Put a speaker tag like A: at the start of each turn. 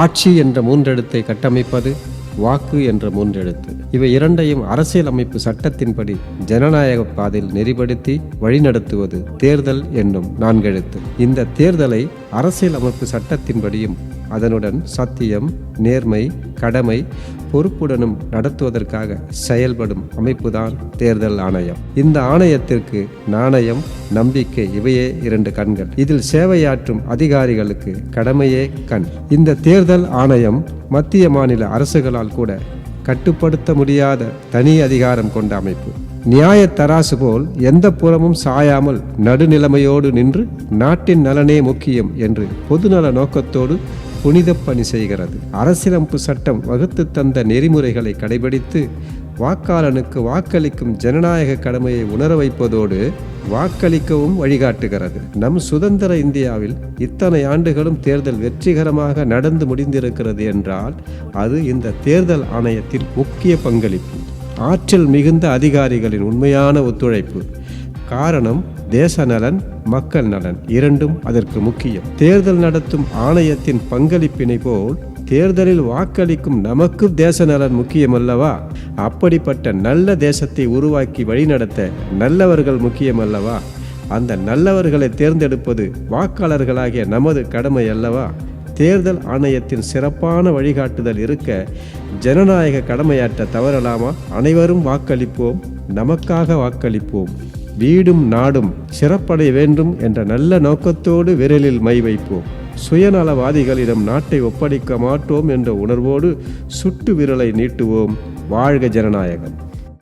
A: ஆட்சி என்ற மூன்றெழுத்தை கட்டமைப்பது வாக்கு என்ற மூன்றெழுத்து. இவை இரண்டையும் அரசியல் அமைப்பு சட்டத்தின்படி ஜனநாயக பாதையில் நெறிப்படுத்தி வழிநடத்துவது தேர்தல் என்னும் நான்கெழுத்து. இந்த தேர்தலை அரசியல் அமைப்பு சட்டத்தின்படியும் அதனுடன் சத்தியம், நேர்மை, கடமை, பொறுப்புடனும் நடத்துவதற்காக செயல்படும் அமைப்புதான் தேர்தல் ஆணையம். இந்த ஆணையத்திற்கு நாணயம், நம்பிக்கை இவையே இரண்டு கண்கள். இதில் சேவையாற்றும் அதிகாரிகளுக்கு கடமையே கண். இந்த தேர்தல் ஆணையம் மத்திய மாநில அரசுகளால் கூட கட்டுப்படுத்த முடியாத தனி அதிகாரம் கொண்ட அமைப்பு. நியாய தராசு போல் எந்த புறமும் சாயாமல் நடுநிலைமையோடு நின்று நாட்டின் நலனே முக்கியம் என்று பொதுநல நோக்கத்தோடு புனித பணி செய்கிறது. அரசியலமைப்பு சட்டம் வகுத்து தந்த நெறிமுறைகளை கடைபிடித்து வாக்காளனுக்கு வாக்களிக்கும் ஜனநாயக கடமையை உணர வைப்பதோடு வாக்களிக்கவும் வழிகாட்டுகிறது. நம் சுதந்திர இந்தியாவில் இத்தனை ஆண்டுகளும் தேர்தல் வெற்றிகரமாக நடந்து முடிந்திருக்கிறது என்றால் அது இந்த தேர்தல் ஆணையத்தின் முக்கிய பங்களிப்பு. ஆற்றல் மிகுந்த அதிகாரிகளின் உண்மையான ஒத்துழைப்பு. காரணம், தேச நலன், மக்கள் நலன் இரண்டும் அதற்கு முக்கியம். தேர்தல் நடத்தும் ஆணையத்தின் பங்களிப்பினை போல் தேர்தலில் வாக்களிக்கும் நமக்கு தேச நலன் முக்கியமல்லவா? அப்படிப்பட்ட நல்ல தேசத்தை உருவாக்கி வழிநடத்த நல்லவர்கள் முக்கியமல்லவா? அந்த நல்லவர்களை தேர்ந்தெடுப்பது வாக்காளர்களாகிய நமது கடமை அல்லவா? தேர்தல் ஆணையத்தின் சிறப்பான வழிகாட்டுதல் இருக்க ஜனநாயக கடமையாற்ற தவறலாமா? அனைவரும் வாக்களிப்போம், நமக்காக வாக்களிப்போம், வீடும் நாடும் சிறப்படைய வேண்டும் என்ற நல்ல நோக்கத்தோடு விரலில் மை வைப்போம். சுயநலவாதிகளிடம் நாட்டை ஒப்படைக்க மாட்டோம் என்ற உணர்வோடு சுட்டு விரலை நீட்டுவோம். வாழ்க ஜனநாயகம்!